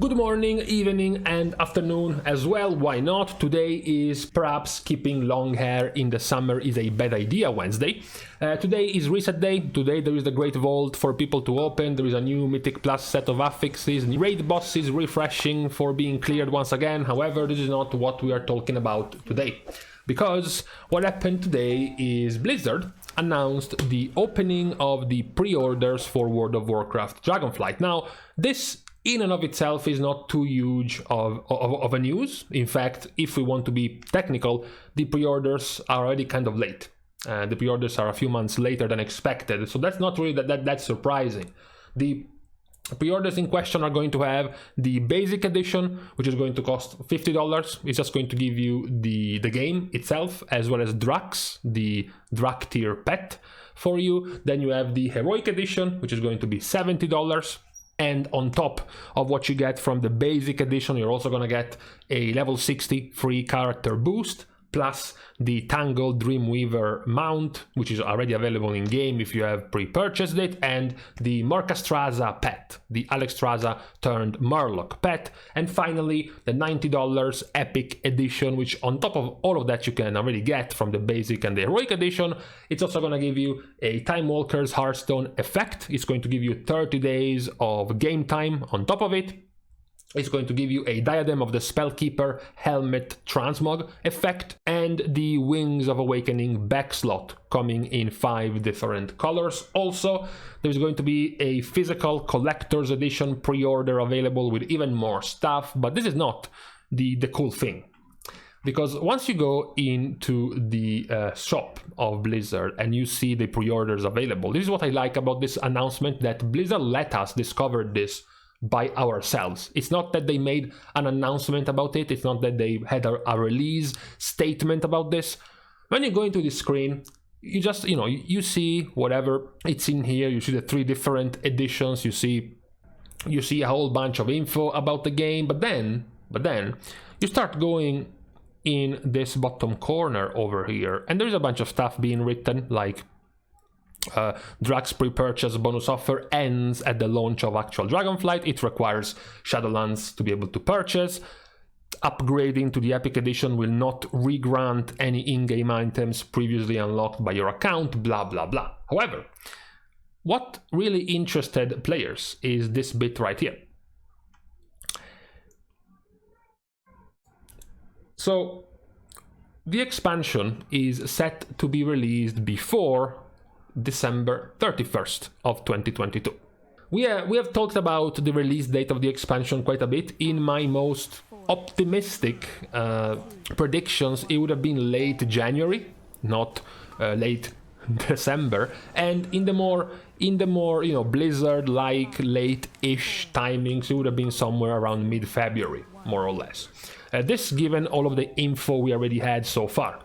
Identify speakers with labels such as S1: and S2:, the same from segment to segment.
S1: Good morning, evening and afternoon as well, why not? Today is perhaps keeping long hair in the summer is a bad idea Wednesday. Today is reset day, today there is the Great Vault for people to open, there is a new Mythic Plus set of affixes, raid bosses refreshing for being cleared once again, however this is not what we are talking about today. Because what happened today is Blizzard announced the opening of the pre-orders for World of Warcraft Dragonflight. Now, this in and of itself is not too huge of a news. In fact, if we want to be technical, the pre-orders are already kind of late. The pre-orders are a few months later than expected, so that's not really that's surprising. The pre-orders in question are going to have the basic edition, which is going to cost $50. It's just going to give you the game itself, as well as Drax, the Drac tier pet for you. Then you have the heroic edition, which is going to be $70. And on top of what you get from the basic edition, you're also going to get a level 60 free character boost, plus the Tangled Dreamweaver mount, which is already available in game if you have pre-purchased it, and the Markastraza pet, the Alexstrasza turned Murloc pet, and finally the $90 Epic Edition, which on top of all of that you can already get from the basic and the Heroic Edition. It's also going to give you a Time Walker's Hearthstone effect. It's going to give you 30 days of game time on top of it. It's going to give you a Diadem of the Spellkeeper Helmet Transmog effect and the Wings of Awakening backslot coming in 5 different colors. Also, there's going to be a physical collector's edition pre-order available with even more stuff, but this is not the cool thing. Because once you go into the shop of Blizzard and you see the pre-orders available, this is what I like about this announcement, that Blizzard let us discover this by ourselves. It's not that they made an announcement about it, it's not that they had a release statement about this. When you go into the screen, you just, you see whatever it's in here, you see the 3 different editions, you see a whole bunch of info about the game, but then you start going in this bottom corner over here, and there's a bunch of stuff being written, like Drax pre-purchase bonus offer ends at the launch of actual Dragonflight. It requires Shadowlands to be able to purchase. Upgrading to the Epic Edition will not re-grant any in-game items previously unlocked by your account, blah blah blah. However, what really interested players is this bit right here. So, the expansion is set to be released before December 31st of 2022. We have talked about the release date of the expansion quite a bit. In my most optimistic predictions, it would have been late January, not late December, and in the more Blizzard-like late-ish timings, it would have been somewhere around mid-February, more or less. This given all of the info we already had so far.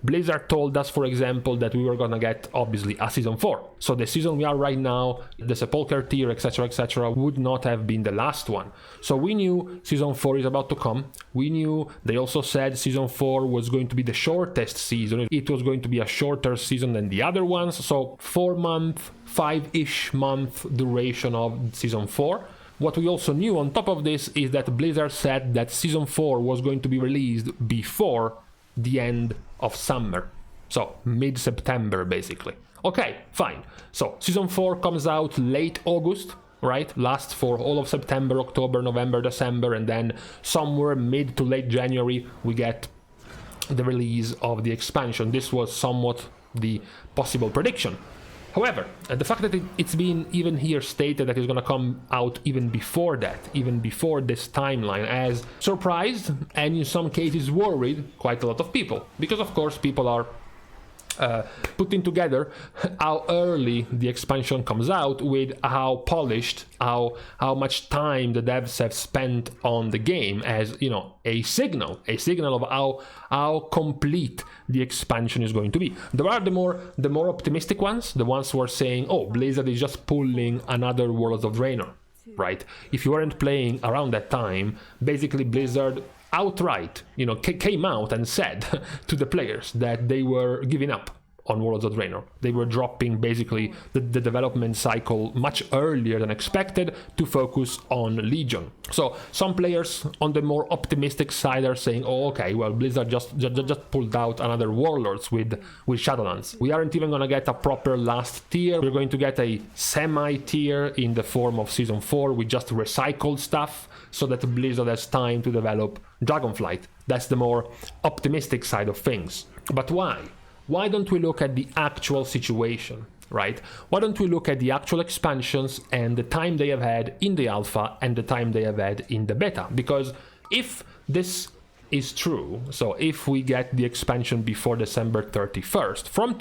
S1: Blizzard told us, for example, that we were gonna get, obviously, a Season 4. So the season we are right now, the Sepulchre tier, etc., would not have been the last one. So we knew Season 4 is about to come. We knew, they also said Season 4 was going to be the shortest season. It was going to be a shorter season than the other ones. So 4-month, 5-ish month duration of Season 4. What we also knew on top of this is that Blizzard said that Season 4 was going to be released before the end of summer. So, mid-September, basically. Okay, fine. So, Season 4 comes out late August, right? Lasts for all of September, October, November, December, and then somewhere mid to late January, we get the release of the expansion. This was somewhat the possible prediction. However, the fact that it's been even here stated that it's going to come out even before that, even before this timeline, has surprised and in some cases worried quite a lot of people. Because of course people are putting together how early the expansion comes out with how polished, how much time the devs have spent on the game as, a signal of how complete the expansion is going to be. There are the more optimistic ones, the ones who are saying, oh, Blizzard is just pulling another Worlds of Draenor, right? If you weren't playing around that time, basically Blizzard outright, came out and said to the players that they were giving up on Warlords of Draenor. They were dropping basically the development cycle much earlier than expected to focus on Legion. So some players on the more optimistic side are saying, oh, okay, well, Blizzard just pulled out another Warlords with Shadowlands. We aren't even going to get a proper last tier. We're going to get a semi-tier in the form of Season 4 with just recycled stuff so that Blizzard has time to develop Dragonflight. That's the more optimistic side of things. But why? Why don't we look at the actual situation, right? Why don't we look at the actual expansions and the time they have had in the alpha and the time they have had in the beta? Because if this is true, so if we get the expansion before December 31st, from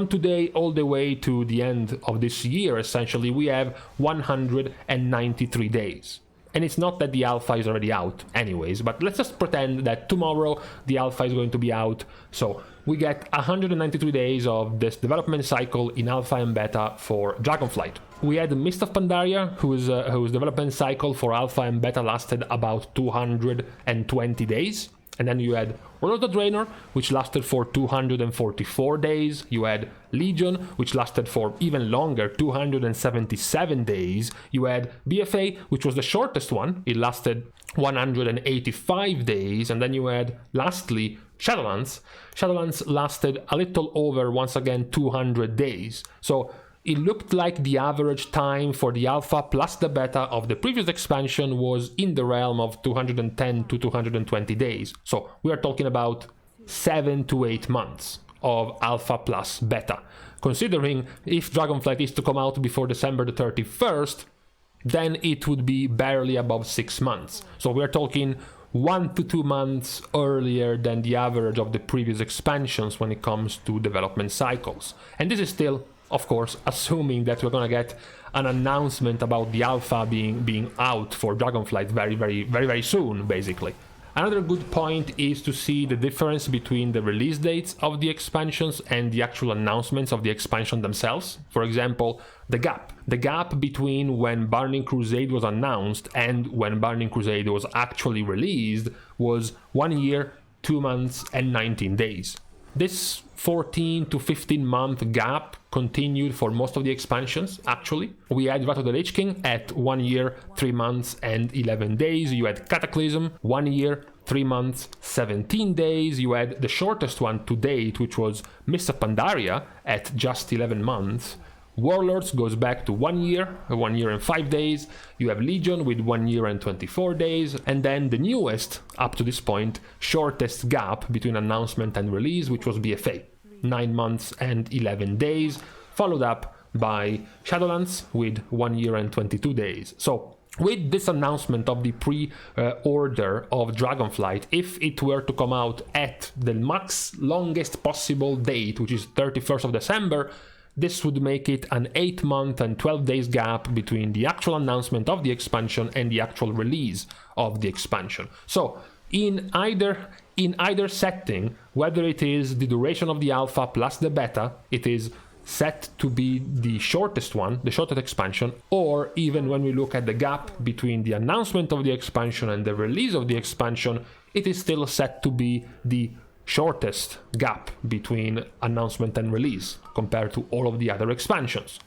S1: today all the way to the end of this year, essentially, we have 193 days. And it's not that the alpha is already out anyways, but let's just pretend that tomorrow the alpha is going to be out. So we get 193 days of this development cycle in alpha and beta for Dragonflight. We had Mist of Pandaria, whose development cycle for alpha and beta lasted about 220 days. And then you had Warlords of Draenor, which lasted for 244 days. You had Legion, which lasted for even longer, 277 days. You had BFA, which was the shortest one. It lasted 185 days. And then you had, lastly, Shadowlands. Shadowlands lasted a little over, once again, 200 days. So it looked like the average time for the alpha plus the beta of the previous expansion was in the realm of 210 to 220 days. So we are talking about 7 to 8 months of alpha plus beta. Considering if Dragonflight is to come out before December the 31st, then it would be barely above 6 months. So we are talking 1 to 2 months earlier than the average of the previous expansions when it comes to development cycles. And this is still, of course, assuming that we're gonna get an announcement about the alpha being out for Dragonflight very soon, basically. Another good point is to see the difference between the release dates of the expansions and the actual announcements of the expansion themselves. For example, the gap between when Burning Crusade was announced and when Burning Crusade was actually released was 1 year, 2 months, and 19 days. This 14 to 15 month gap continued for most of the expansions, actually. We had Wrath of the Lich King at 1 year, 3 months, and 11 days. You had Cataclysm, 1 year, 3 months, 17 days. You had the shortest one to date, which was Mist of Pandaria at just 11 months. Warlords goes back to 1 year, 1 year and 5 days. You have Legion with 1 year and 24 days. And then the newest, up to this point, shortest gap between announcement and release, which was BFA, 9 months and 11 days, followed up by Shadowlands with 1 year and 22 days. So with this announcement of the pre-order of Dragonflight, if it were to come out at the max longest possible date, which is 31st of December, this would make it an 8 month and 12 days gap between the actual announcement of the expansion and the actual release of the expansion. So in either setting, whether it is the duration of the alpha plus the beta, it is set to be the shortest one, the shortest expansion, or even when we look at the gap between the announcement of the expansion and the release of the expansion, it is still set to be the shortest gap between announcement and release compared to all of the other expansions.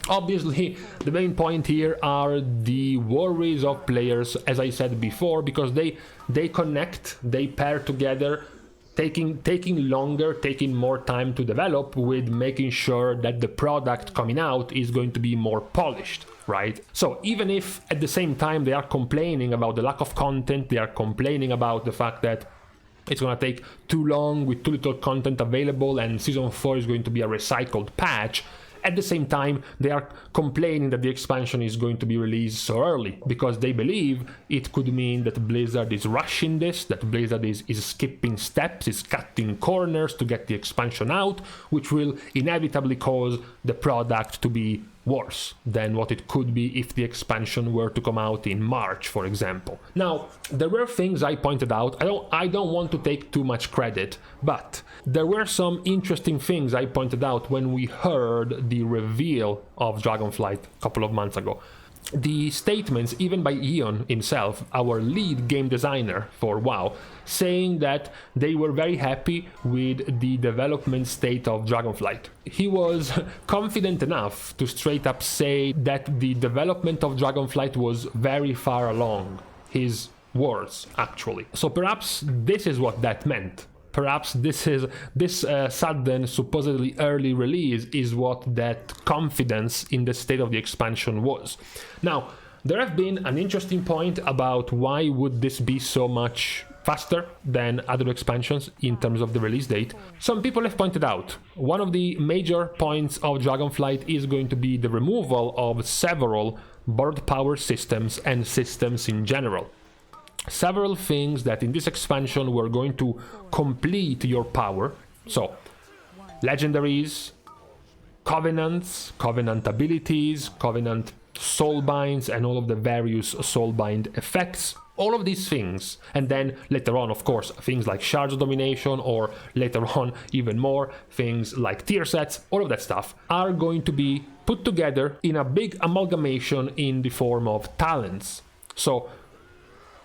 S1: Obviously, the main point here are the worries of players, as I said before, because they connect, they pair together, taking longer, taking more time to develop, with making sure that the product coming out is going to be more polished, right? So even if at the same time they are complaining about the lack of content, they are complaining about the fact that it's going to take too long with too little content available and Season 4 is going to be a recycled patch, at the same time they are complaining that the expansion is going to be released so early because they believe it could mean that Blizzard is rushing this, that Blizzard is skipping steps, is cutting corners to get the expansion out, which will inevitably cause the product to be worse than what it could be if the expansion were to come out in March, for example. Now, there were things I pointed out. I don't want to take too much credit, but there were some interesting things I pointed out when we heard the reveal of Dragonflight a couple of months ago. the statements even by Ion himself, our lead game designer for WoW, saying that they were very happy with the development state of Dragonflight. He was confident enough to straight up say that the development of Dragonflight was very far along. His words, actually. So perhaps this is what that meant. Perhaps this sudden, supposedly early release is what that confidence in the state of the expansion was. Now, there have been an interesting point about why would this be so much faster than other expansions in terms of the release date. Some people have pointed out one of the major points of Dragonflight is going to be the removal of several borrowed power systems and systems in general. Several things that in this expansion were going to complete your power. So, legendaries, covenants, covenant abilities, covenant soulbinds, and all of the various soulbind effects. All of these things, and then later on, of course, things like shards of domination, or later on, even more, things like tier sets, all of that stuff are going to be put together in a big amalgamation in the form of talents. So,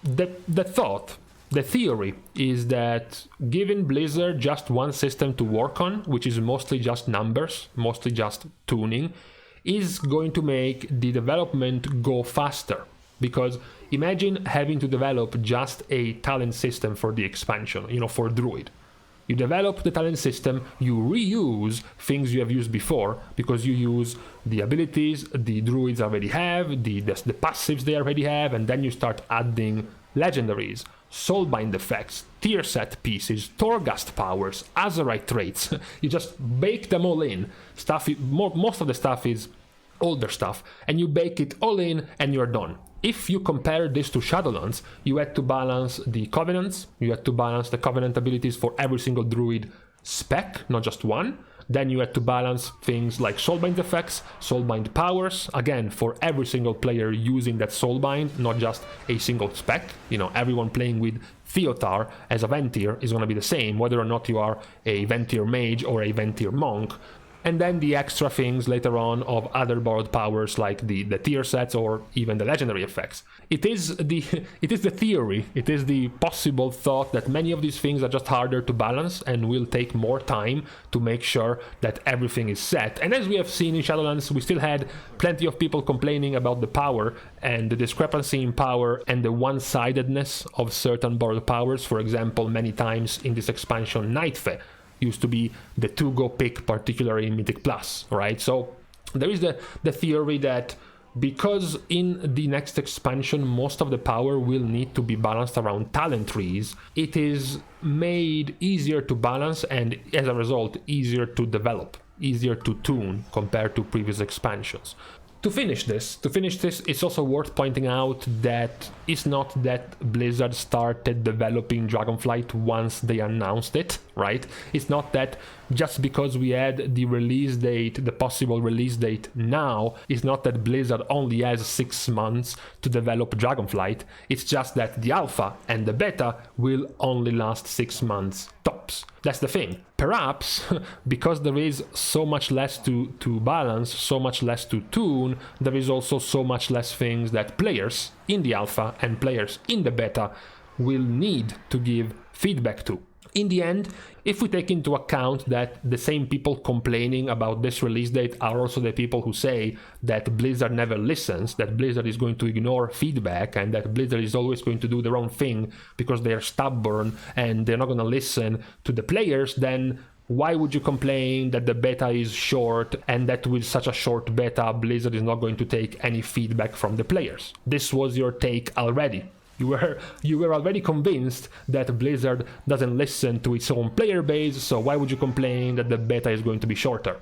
S1: the theory is that giving Blizzard just one system to work on, which is mostly just numbers, mostly just tuning, is going to make the development go faster. Because imagine having to develop just a talent system for the expansion, for Druid. You develop the talent system, you reuse things you have used before, because you use the abilities the druids already have, the passives they already have, and then you start adding legendaries, soulbind effects, tier set pieces, Torghast powers, Azerite traits. You just bake them all in. Most of the stuff is older stuff, and you bake it all in and you're done. If you compare this to Shadowlands, you had to balance the covenants, you had to balance the covenant abilities for every single druid spec, not just one. Then you had to balance things like soulbind effects, soulbind powers, again, for every single player using that soulbind, not just a single spec. Everyone playing with Theotar as a Ventier is going to be the same, whether or not you are a Ventier mage or a Ventier monk. And then the extra things later on of other borrowed powers like the tier sets or even the legendary effects. It is the theory, it is the possible thought that many of these things are just harder to balance and will take more time to make sure that everything is set. And as we have seen in Shadowlands, we still had plenty of people complaining about the power and the discrepancy in power and the one-sidedness of certain borrowed powers. For example, many times in this expansion, Nightfae used to be the to-go pick, particularly in Mythic Plus, right? So there is the theory that because in the next expansion most of the power will need to be balanced around talent trees, it is made easier to balance and as a result easier to develop, easier to tune compared to previous expansions. To finish this, it's also worth pointing out that it's not that Blizzard started developing Dragonflight once they announced it, right? It's not that just because we had the release date, the possible release date now, it's not that Blizzard only has 6 months to develop Dragonflight. It's just that the alpha and the beta will only last 6 months tops. That's the thing. Perhaps because there is so much less to balance, so much less to tune, there is also so much less things that players in the alpha and players in the beta will need to give feedback to. In the end, if we take into account that the same people complaining about this release date are also the people who say that Blizzard never listens, that Blizzard is going to ignore feedback, and that Blizzard is always going to do their own thing because they're stubborn and they're not going to listen to the players, then why would you complain that the beta is short and that with such a short beta, Blizzard is not going to take any feedback from the players? This was your take already. You were already convinced that Blizzard doesn't listen to its own player base, so why would you complain that the beta is going to be shorter?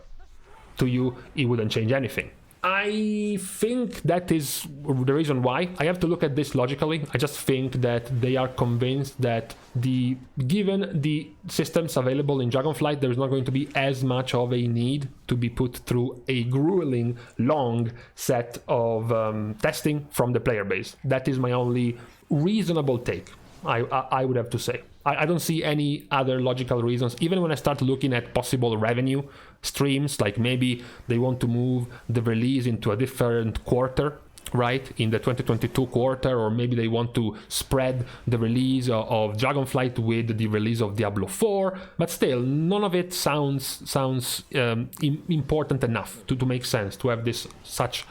S1: To you, it wouldn't change anything. I think that is the reason why. I have to look at this logically. I just think that they are convinced that given the systems available in Dragonflight, there is not going to be as much of a need to be put through a grueling, long set of testing from the player base. That is my only reasonable take, I would have to say. I don't see any other logical reasons. Even when I start looking at possible revenue streams, like maybe they want to move the release into a different quarter right, in the 2022 quarter, or maybe they want to spread the release of Dragonflight with the release of Diablo 4, but still, none of it sounds important enough to make sense to have this such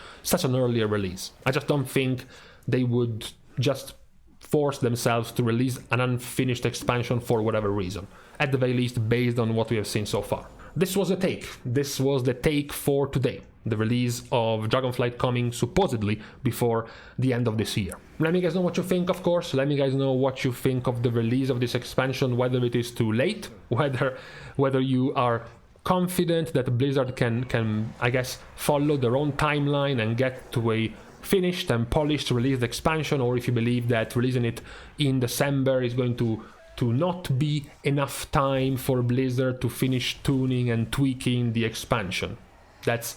S1: an earlier release. I just don't think they would just force themselves to release an unfinished expansion for whatever reason, at the very least based on what we have seen so far. This was the take for today. The release of Dragonflight coming supposedly before the end of this year. Let me guys know what you think, of course. Let me guys know what you think of the release of this expansion, whether it is too late, whether you are confident that Blizzard can I guess follow their own timeline and get to a finished and polished released expansion, or if you believe that releasing it in December is going to not be enough time for Blizzard to finish tuning and tweaking the expansion. That's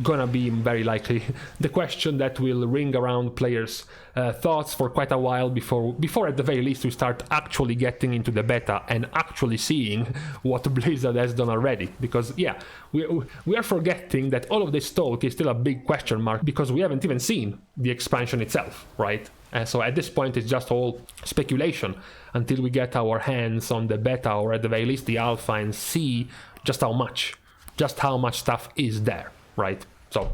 S1: gonna be very likely the question that will ring around players' thoughts for quite a while before at the very least we start actually getting into the beta and actually seeing what Blizzard has done already. Because yeah, we are forgetting that all of this talk is still a big question mark because we haven't even seen the expansion itself, right? So at this point it's just all speculation until we get our hands on the beta, or at the very least the alpha, and see just how much stuff is there, right? So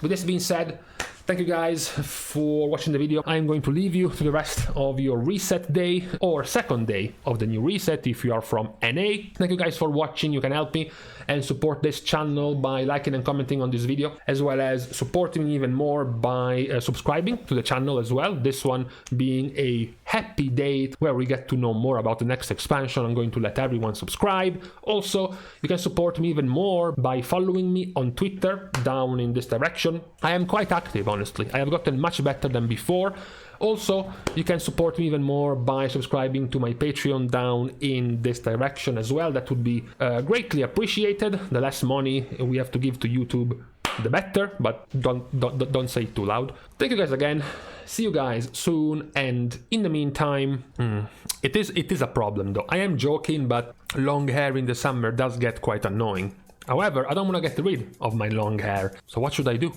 S1: with this being said, thank you guys for watching the video. I'm going to leave you to the rest of your reset day, or second day of the new reset if you are from NA. Thank you guys for watching. You can help me and support this channel by liking and commenting on this video, as well as supporting me even more by subscribing to the channel as well. This one being a happy date where we get to know more about the next expansion. I'm going to let everyone subscribe. Also, you can support me even more by following me on Twitter down in this direction. I am quite active, honestly. I have gotten much better than before. Also, you can support me even more by subscribing to my Patreon down in this direction as well. That would be greatly appreciated. The less money we have to give to YouTube, the better, but don't say it too loud. Thank you guys again. See you guys soon, and in the meantime, it is a problem though. I am joking, but long hair in the summer does get quite annoying. However, I don't want to get rid of my long hair, so what should I do?